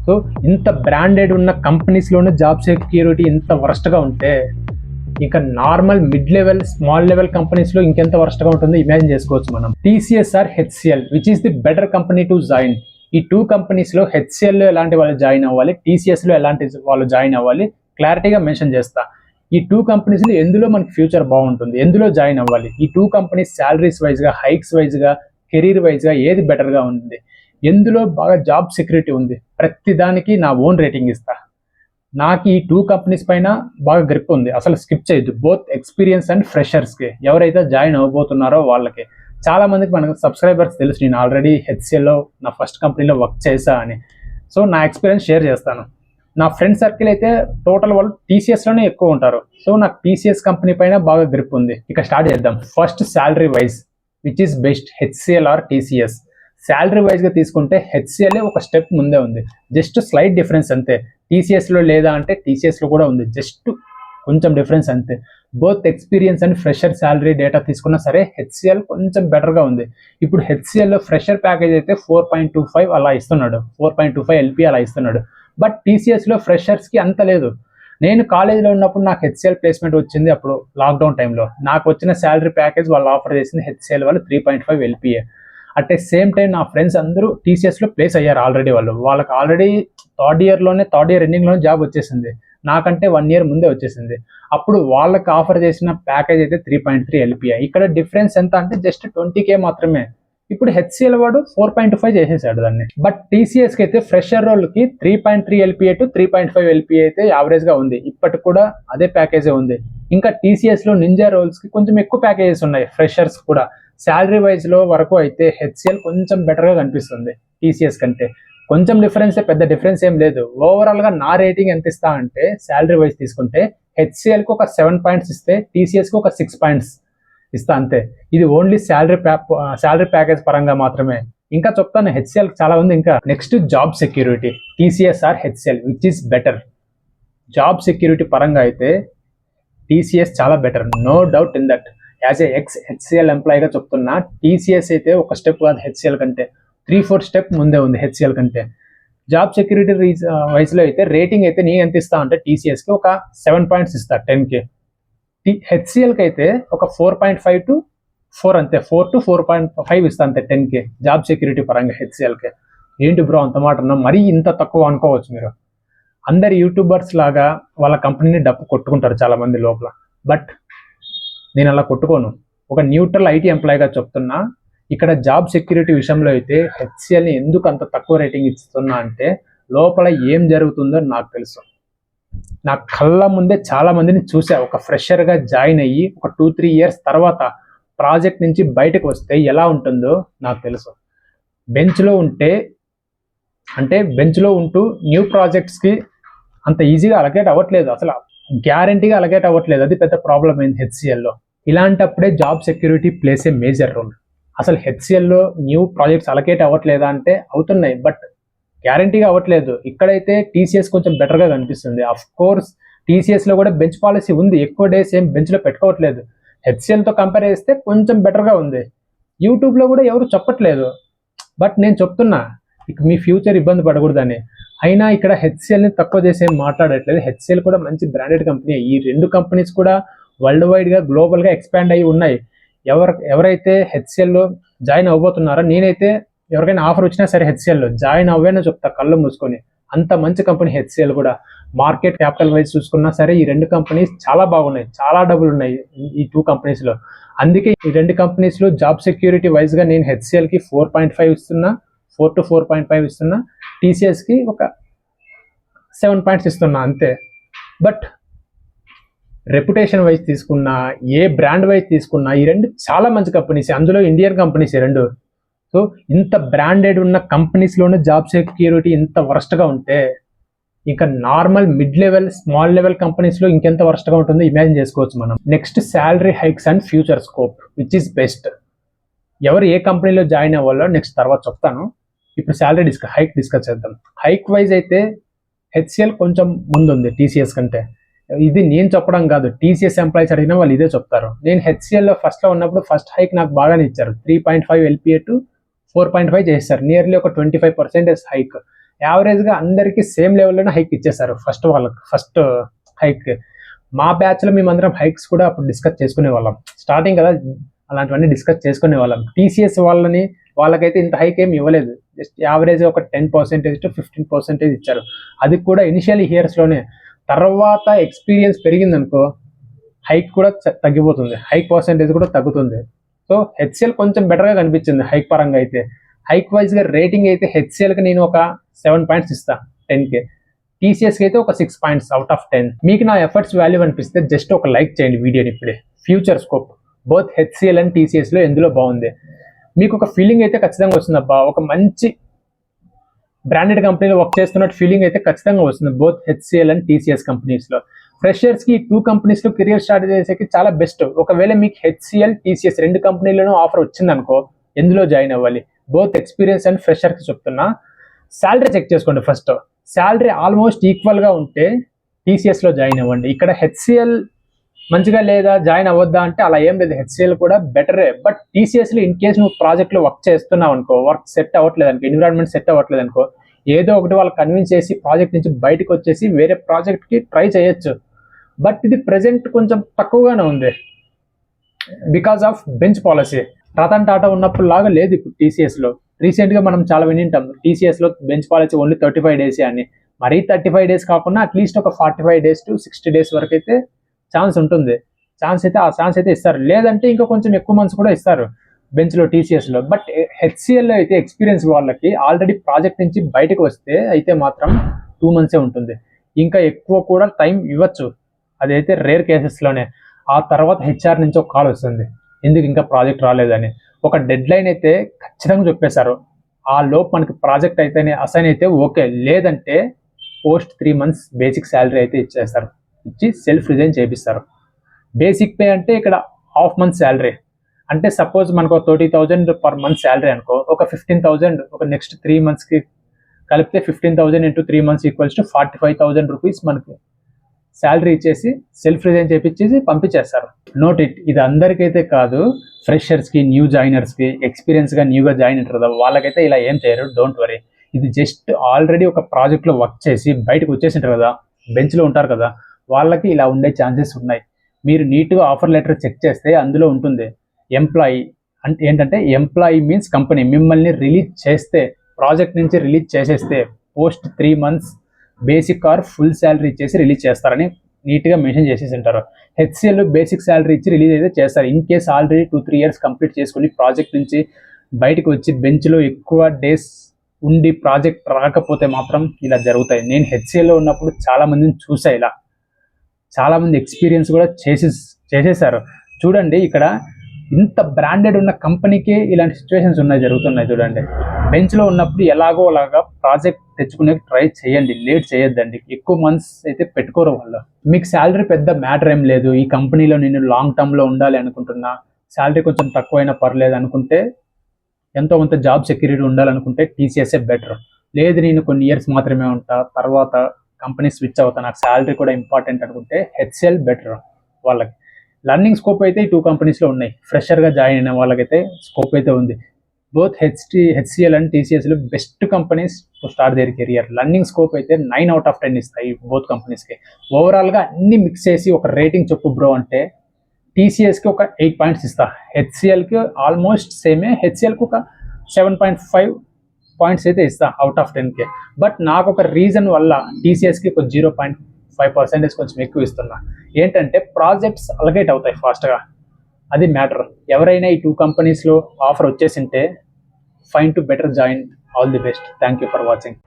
So ఇంత branded ఉన్న కంపెనీస్లోనే job security ఇంత వరస్ట్గా ఉంటే ఇంకా normal mid level small level కంపెనీస్లో ఇంకెంత వరస్ట్గా ఉంటుందో ఇమాజిన్ చేసుకోవచ్చు మనం. TCS or HCL which is the better company to join? ఈ 2 కంపెనీస్లో HCLలో ఎలాంటి వాళ్ళు జాయిన్ అవ్వాలి, TCSలో ఎలాంటి వాళ్ళు జాయిన్ అవ్వాలి క్లారిటీగా మెన్షన్ చేస్తా. ఈ 2 కంపెనీస్లో ఎందులో మనకి ఫ్యూచర్ బాగుంటుంది, ఎందులో జాయిన్ అవ్వాలి, ఈ 2 కంపెనీస్ శాలరీస్ వైజ్గా, హైక్స్ వైజ్గా, కెరీర్ వైజ్గా ఏది బెటర్గా ఉంది, ఎందులో బాగా జాబ్ సెక్యూరిటీ ఉంది, ప్రతి దానికి నా ఓన్ రేటింగ్ ఇస్తా. నాకు ఈ 2 కంపెనీస్ పైన బాగా గ్రిప్ ఉంది, అసలు స్కిప్ చేయొద్దు. బోత్ ఎక్స్పీరియన్స్ అండ్ ఫ్రెషర్స్కి, ఎవరైతే జాయిన్ అవ్వబోతున్నారో వాళ్ళకి. చాలా మందికి మనకు సబ్స్క్రైబర్స్ తెలుసు నేను ఆల్రెడీ HCLలో నా ఫస్ట్ కంపెనీలో వర్క్ చేశా అని. సో నా ఎక్స్పీరియన్స్ షేర్ చేస్తాను. నా ఫ్రెండ్ సర్కిల్ అయితే టోటల్ వాళ్ళు TCSలోనే ఎక్కువ ఉంటారు. సో నాకు TCS కంపెనీ పైన బాగా గ్రిప్ ఉంది. ఇక స్టార్ట్ చేద్దాం. First salary wise which is best, HCL or TCS? Salary వైజ్గా తీసుకుంటే HCL ఒక స్టెప్ ముందే ఉంది, జస్ట్ స్లైట్ డిఫరెన్స్ అంతే. TCSలో లేదా అంటే TCSలో కూడా ఉంది, జస్ట్ కొంచెం డిఫరెన్స్ అంతే. Both experience and fresher salary data తీసుకున్నా సరే HCL కొంచెం బెటర్గా ఉంది. ఇప్పుడు HCLలో ఫ్రెషర్ ప్యాకేజ్ అయితే 4.25 అలా ఇస్తున్నాడు, 4.25 LP అలా ఇస్తున్నాడు. బట్ TCSలో ఫ్రెషర్స్కి అంత లేదు. నేను కాలేజీలో ఉన్నప్పుడు నాకు HCL ప్లేస్మెంట్ వచ్చింది, అప్పుడు లాక్డౌన్ టైంలో నాకు వచ్చిన శాలరీ ప్యాకేజ్ వాళ్ళు ఆఫర్ చేసింది HCL వాళ్ళు 3.5 LPA. At the same time నా ఫ్రెండ్స్ అందరూ TCSలో ప్లేస్ అయ్యారు ఆల్రెడీ. వాళ్ళకి ఆల్రెడీ థర్డ్ ఇయర్ ఎండింగ్లోనే జాబ్ వచ్చేసింది, నాకంటే 1 year ముందే వచ్చేసింది. అప్పుడు వాళ్ళకి ఆఫర్ చేసిన ప్యాకేజ్ అయితే 3.3 LPA. ఇక్కడ డిఫరెన్స్ ఎంత అంటే జస్ట్ 20K మాత్రమే. ఇప్పుడు HCL వాడు 4.5 చేసేసాడు దాన్ని. బట్ TCSకి అయితే ఫ్రెషర్ రోల్కి 3.3 LPA టు 3.5 LPA అయితే యావరేజ్గా ఉంది, ఇప్పటికి కూడా అదే ప్యాకేజే ఉంది. ఇంకా TCSలో నింజా రోల్స్కి కొంచెం ఎక్కువ ప్యాకేజెస్ ఉన్నాయి, ఫ్రెషర్స్ కూడా. శాలరీ వైజ్లో వరకు అయితే HCL కొంచెం బెటర్గా కనిపిస్తుంది TCS కంటే. కొంచెం డిఫరెన్సే, పెద్ద డిఫరెన్స్ ఏం లేదు. ఓవరాల్గా నా రేటింగ్ ఎంత ఇస్తా అంటే శాలరీ వైజ్ తీసుకుంటే HCLకి ఒక 7 points ఇస్తే TCSకి ఒక 6 points ఇస్తా అంతే. ఇది ఓన్లీ శాలరీ ప్యాకేజ్ పరంగా మాత్రమే. ఇంకా చెప్తాను, HCLకి చాలా ఉంది ఇంకా. Next job security, TCS or HCL which is better? Job security పరంగా అయితే TCS చాలా better, no doubt in that. As a ex HCL ఎంప్లాయీగా చెప్తున్నా, TCS అయితే ఒక స్టెప్ కాదు HCL కంటే, 3-4 స్టెప్ ముందే ఉంది HCL కంటే. జాబ్ సెక్యూరిటీ వైజ్లో అయితే రేటింగ్ అయితే నేను ఎంత ఇస్తా అంటే TCSకి ఒక 7 points ఇస్తా 10K. HCLకి అయితే ఒక 4.5 to 4 అంతే, 4 to 4.5 ఇస్తా అంతే 10K జాబ్ సెక్యూరిటీ పరంగా HCLకి. ఏంటి బ్రో అంత మాట అన్నా, మరీ ఇంత తక్కువ అనుకోవచ్చు మీరు. అందరు యూట్యూబర్స్ లాగా వాళ్ళ కంపెనీని డప్పు కొట్టుకుంటారు చాలా మంది లోపల, బట్ నేను అలా కొట్టుకోను. ఒక న్యూట్రల్ IT ఎంప్లాయీగా చెప్తున్నా, ఇక్కడ జాబ్ సెక్యూరిటీ విషయంలో అయితే HCLని ఎందుకు అంత తక్కువ రేటింగ్ ఇస్తున్నా అంటే లోపల ఏం జరుగుతుందో నాకు తెలుసు. నా కళ్ళ ముందే చాలా మందిని చూసా, ఒక ఫ్రెషర్గా జాయిన్ అయ్యి ఒక 2-3 years తర్వాత ప్రాజెక్ట్ నుంచి బయటకు వస్తే ఎలా ఉంటుందో నాకు తెలుసు. బెంచ్లో ఉంటూ న్యూ ప్రాజెక్ట్స్కి అంత ఈజీగా అలకేట్ అవ్వట్లేదు, అసలు గ్యారంటీగా అలకేట్ అవ్వట్లేదు. అది పెద్ద ప్రాబ్లం అయింది HCLలో. ఇలాంటప్పుడే job security place a major role. అసలు HCLలో న్యూ ప్రాజెక్ట్స్ అలకేట్ అవ్వట్లేదా అంటే అవుతున్నాయి, బట్ గ్యారంటీగా అవ్వట్లేదు. ఇక్కడైతే TCS కొంచెం బెటర్గా కనిపిస్తుంది. అఫ్ కోర్స్ TCSలో కూడా బెంచ్ పాలసీ ఉంది, ఎక్కువ డేస్ ఏం బెంచ్లో పెట్టుకోవట్లేదు. HCLతో కంపేర్ చేస్తే కొంచెం బెటర్గా ఉంది. యూట్యూబ్లో కూడా ఎవరు చెప్పట్లేదు, బట్ నేను చెప్తున్నా ఇక మీ ఫ్యూచర్ ఇబ్బంది పడకూడదని. అయినా ఇక్కడ HCLని తక్కువ చేసి ఏం మాట్లాడట్లేదు. HCL కూడా మంచి బ్రాండెడ్ కంపెనీ. ఈ 2 కంపెనీస్ కూడా వరల్డ్ వైడ్గా గ్లోబల్గా ఎక్స్పాండ్ అయ్యి ఉన్నాయి. ఎవరైతే HCLలో జాయిన్ అవ్వబోతున్నారో, నేనైతే ఎవరికైనా ఆఫర్ వచ్చినా సరే HCLలో జాయిన్ అవ్వేనో చెప్తా కళ్ళు మూసుకొని. అంత మంచి కంపెనీ HCL కూడా. మార్కెట్ క్యాపిటల్ వైజ్ చూసుకున్నా సరే ఈ 2 కంపెనీస్ చాలా బాగున్నాయి, చాలా డబ్బులు ఉన్నాయి ఈ 2 కంపెనీస్లో. అందుకే ఈ 2 కంపెనీస్లో జాబ్ సెక్యూరిటీ వైజ్గా నేను HCLకి 4.5 ఇస్తున్నా, 4 to 4.5 ఇస్తున్నా. TCSకి ఒక 7 points ఇస్తున్నా అంతే. బట్ రెప్యుటేషన్ వైజ్ తీసుకున్నా, ఏ బ్రాండ్ వైజ్ తీసుకున్నా ఈ 2 చాలా మంచి కంపెనీస్, అందులో ఇండియన్ కంపెనీస్ 2. సో ఇంత బ్రాండెడ్ ఉన్న కంపెనీస్లోనే జాబ్ సెక్యూరిటీ ఇంత వరస్ట్గా ఉంటే ఇంకా normal mid level small level కంపెనీస్లో ఇంకెంత వరస్ట్గా ఉంటుందో ఇమాజిన్ చేసుకోవచ్చు మనం. Next salary hikes and future scope which is best? ఎవరు ఏ కంపెనీలో జాయిన్ అవ్వాలో నెక్స్ట్ తర్వాత చెప్తాను. ఇప్పుడు శాలరీ హైక్ డిస్కస్ చేద్దాం. హైక్ వైజ్ అయితే HCL కొంచెం ముందుంది TCS కంటే. ఇది నేను చెప్పడం కాదు, TCS ఎంప్లాయీస్ అడిగినా వాళ్ళు ఇదే చెప్తారు. నేను HCLలో ఫస్ట్లో ఉన్నప్పుడు ఫస్ట్ హైక్ నాకు బాగానే ఇచ్చారు, 3.5 LPA టు 4.5 చేస్తారు, నియర్లీ ఒక 25% హైక్. యావరేజ్గా అందరికీ సేమ్ లెవెల్లోనే హైక్ ఇచ్చేసారు ఫస్ట్ హైక్. మా బ్యాచ్లో మేమందరం హైక్స్ కూడా అప్పుడు డిస్కస్ చేసుకునే వాళ్ళం, స్టార్టింగ్ కదా అలాంటివన్నీ డిస్కస్ చేసుకునే వాళ్ళం. టీసీఎస్ వాళ్ళకైతే ఇంత హైక్ ఏమి ఇవ్వలేదు, జస్ట్ యావరేజ్ ఒక 10% to 15% ఇచ్చారు. అది కూడా ఇనిషియల్ ఇయర్స్లోనే. తర్వాత ఎక్స్పీరియన్స్ పెరిగిందనుకో హైక్ కూడా తగ్గిపోతుంది, హైక్ పర్సెంటేజ్ కూడా తగ్గుతుంది. సో హెచ్సిఎల్ కొంచెం బెటర్గా కనిపించింది హైక్ పరంగా అయితే. హైక్ వైజ్గా రేటింగ్ అయితే హెచ్సిఎల్కి నేను ఒక 7 పాయింట్స్ ఇస్తాను 10K, టీసీఎస్కి అయితే ఒక 6 పాయింట్స్ అవుట్ ఆఫ్ 10. మీకు నా ఎఫర్ట్స్ వాల్యూ అనిపిస్తే జస్ట్ ఒక లైక్ చేయండి వీడియోని ఇప్పుడే. Future scope both HCL and టీసీఎస్లో ఎందులో బాగుంది మీకు ఒక ఫీలింగ్ అయితే ఖచ్చితంగా వస్తుంది. అబ్బా ఒక మంచి బ్రాండెడ్ కంపెనీలో వర్క్ చేస్తున్నట్టు ఫీలింగ్ అయితే ఖచ్చితంగా వస్తుంది బోత్ హెచ్సిఎల్ అండ్ టీసీఎస్ కంపెనీస్లో. ఫ్రెషర్స్కి ఈ 2 కంపెనీస్లో కెరియర్ స్టార్ట్ చేసేకి చాలా బెస్ట్. ఒకవేళ మీకు హెచ్సిఎల్ టీసీఎస్ 2 కంపెనీలోనూ ఆఫర్ వచ్చిందనుకో ఎందులో జాయిన్ అవ్వాలి? బోత్ ఎక్స్పీరియన్స్ అండ్ ఫ్రెషర్కి చెప్తున్నా. శాలరీ చెక్ చేసుకోండి ఫస్ట్. శాలరీ ఆల్మోస్ట్ ఈక్వల్గా ఉంటే టీసీఎస్లో జాయిన్ అవ్వండి. ఇక్కడ హెచ్సిఎల్ మంచిగా లేదా జాయిన్ అవ్వద్దా అంటే అలా ఏం లేదు, హెచ్సిఎల్ కూడా బెటరే. బట్ టీసీఎస్లో ఇన్ కేసు నువ్వు ప్రాజెక్ట్లో వర్క్ చేస్తున్నావు అనుకో, వర్క్ సెట్ అవ్వట్లేదు అనుకో, ఎన్విరాన్మెంట్ సెట్ అవ్వట్లేదు అనుకో, ఏదో ఒకటి వాళ్ళు కన్విన్స్ చేసి ప్రాజెక్ట్ నుంచి బయటకు వచ్చేసి వేరే ప్రాజెక్ట్కి ట్రై చేయొచ్చు. బట్ ఇది ప్రెజెంట్ కొంచెం తక్కువగానే ఉంది because of bench policy. Ratan Tata ఉన్నప్పుడు లాగా లేదు ఇప్పుడు టీసీఎస్లో. రీసెంట్గా మనం చాలా వినింటాం టీసీఎస్లో బెంచ్ పాలసీ ఓన్లీ 35 డేస్ అని. మరీ 35 డేస్ కాకుండా అట్లీస్ట్ ఒక 45 days to 60 days వరకు అయితే ఛాన్స్ ఉంటుంది. ఆ ఛాన్స్ అయితే ఇస్తారు, లేదంటే ఇంకా కొంచెం ఎక్కువ మంత్స్ కూడా ఇస్తారు బెంచ్లో టీసీఎస్లో. బట్ హెచ్సిఎల్లో అయితే ఎక్స్పీరియన్స్ వాళ్ళకి ఆల్రెడీ ప్రాజెక్ట్ నుంచి బయటకు వస్తే అయితే మాత్రం 2 months ఉంటుంది, ఇంకా ఎక్కువ కూడా టైం ఇవ్వచ్చు. అదైతే రేర్ కేసెస్లోనే. ఆ తర్వాత హెచ్ఆర్ నుంచి ఒక కాల్ వస్తుంది ఎందుకు ఇంకా ప్రాజెక్ట్ రాలేదని. ఒక డెడ్ లైన్ అయితే ఖచ్చితంగా చెప్పేశారు, ఆ లోపు మనకి ప్రాజెక్ట్ అయితేనే అసైన్ అయితే ఓకే, లేదంటే పోస్ట్ 3 months బేసిక్ శాలరీ అయితే ఇచ్చేస్తారు, ఇచ్చి సెల్ఫ్ రిజైన్ చేపిస్తారు. బేసిక్ పే అంటే ఇక్కడ హాఫ్ మంత్ శాలరీ అంటే సపోజ్ మనకు 30,000 పర్ మంత్ శాలరీ అనుకో, ఒక 15,000 ఒక నెక్స్ట్ 3 monthsకి కలిపితే 15,000 into 3 months equals to 45,000 rupees మనకి శాలరీ ఇచ్చేసి సెల్ఫ్ రిజైన్ చేపించేసి పంపించేస్తారు. నోట్ ఇట్, ఇది అందరికైతే కాదు, ఫ్రెషర్స్కి, న్యూ జాయినర్స్కి, ఎక్స్పీరియన్స్గా న్యూగా జాయిన్ ఉంటారు కదా వాళ్ళకైతే ఇలా ఏం చేయరు, డోంట్ వరీ. ఇది జస్ట్ ఆల్రెడీ ఒక ప్రాజెక్ట్లో వర్క్ చేసి బయటకు వచ్చేసింటారు కదా, బెంచ్లో ఉంటారు కదా, వాళ్ళకి ఇలా ఉండే ఛాన్సెస్ ఉన్నాయి. మీరు నీట్గా ఆఫర్ లెటర్ చెక్ చేస్తే అందులో ఉంటుంది ఎంప్లాయీ అంటే ఏంటంటే, ఎంప్లాయీ మీన్స్ కంపెనీ మిమ్మల్ని రిలీజ్ చేస్తే, ప్రాజెక్ట్ నుంచి రిలీజ్ చేసేస్తే post 3 months basic or full salary ఇచ్చేసి రిలీజ్ చేస్తారని నీట్గా మెన్షన్ చేసేసి ఉంటారు. హెచ్సిఎల్ బేసిక్ శాలరీ ఇచ్చి రిలీజ్ అయితే చేస్తారు. In case already 2-3 years complete చేసుకుని ప్రాజెక్ట్ నుంచి బయటకు వచ్చి బెంచ్లో ఎక్కువ డేస్ ఉండి ప్రాజెక్ట్ రాకపోతే మాత్రం ఇలా జరుగుతాయి. నేను హెచ్సిఎల్లో ఉన్నప్పుడు చాలామందిని చూసా, ఇలా చాలామంది ఎక్స్పీరియన్స్ కూడా చేసేసారు. చూడండి ఇక్కడ ఇంత బ్రాండెడ్ ఉన్న కంపెనీకి ఇలాంటి సిచ్యువేషన్స్ జరుగుతున్నాయి చూడండి. బెంచ్లో ఉన్నప్పుడు ఎలాగో అలాగా ప్రాజెక్ట్ తెచ్చుకునే ట్రై చేయండి, లేట్ చేయొద్దండి. ఎక్కువ మంత్స్ అయితే పెట్టుకోరు వాళ్ళు. మీకు శాలరీ పెద్ద మ్యాటర్ ఏం లేదు, ఈ కంపెనీలో నేను లాంగ్ టర్మ్లో ఉండాలి అనుకుంటున్నా, శాలరీ కొంచెం తక్కువైనా పర్లేదు అనుకుంటే, ఎంతో కొంత జాబ్ సెక్యూరిటీ ఉండాలనుకుంటే టీసీఎస్ఏ బెటర్. లేదు నేను కొన్ని ఇయర్స్ మాత్రమే ఉంటా, తర్వాత కంపెనీ స్విచ్ అవుతా, నాకు శాలరీ కూడా ఇంపార్టెంట్ అనుకుంటే హెచ్సిఎల్ బెటర్. వాళ్ళకి లర్నింగ్ స్కోప్ అయితే ఈ 2 కంపెనీస్లో ఉన్నాయి. ఫ్రెషర్గా జాయిన్ అయిన వాళ్ళకైతే స్కోప్ అయితే ఉంది. బోత్ హెచ్సిఎల్ అండ్ టీసీఎస్లో best companies to start their career. Learning scope అయితే 9 out of 10 ఇస్తాయి బోత్ కంపెనీస్కి. ఓవరాల్గా అన్ని మిక్స్ చేసి ఒక రేటింగ్ చెప్పు బ్రో అంటే టీసీఎస్కి ఒక 8 పాయింట్స్ ఇస్తా, హెచ్సిఎల్కి ఆల్మోస్ట్ సేమే, హెచ్సిఎల్కి ఒక 7.5 పాయింట్స్ అయితే ఇస్తా అవుట్ ఆఫ్ 10K. బట్ నాకు ఒక రీజన్ వల్ల టీసీఎస్కి ఒక 0.5% కొంచెం ఎక్కువ ఇస్తున్నా. ఏంటంటే ప్రాజెక్ట్స్ అలగేట్ అవుతాయి ఫాస్ట్గా, అది మ్యాటర్. ఎవరైనా ఈ 2 కంపెనీస్లో ఆఫర్ వచ్చేసింటే fine to better join. All the best. Thank you for watching.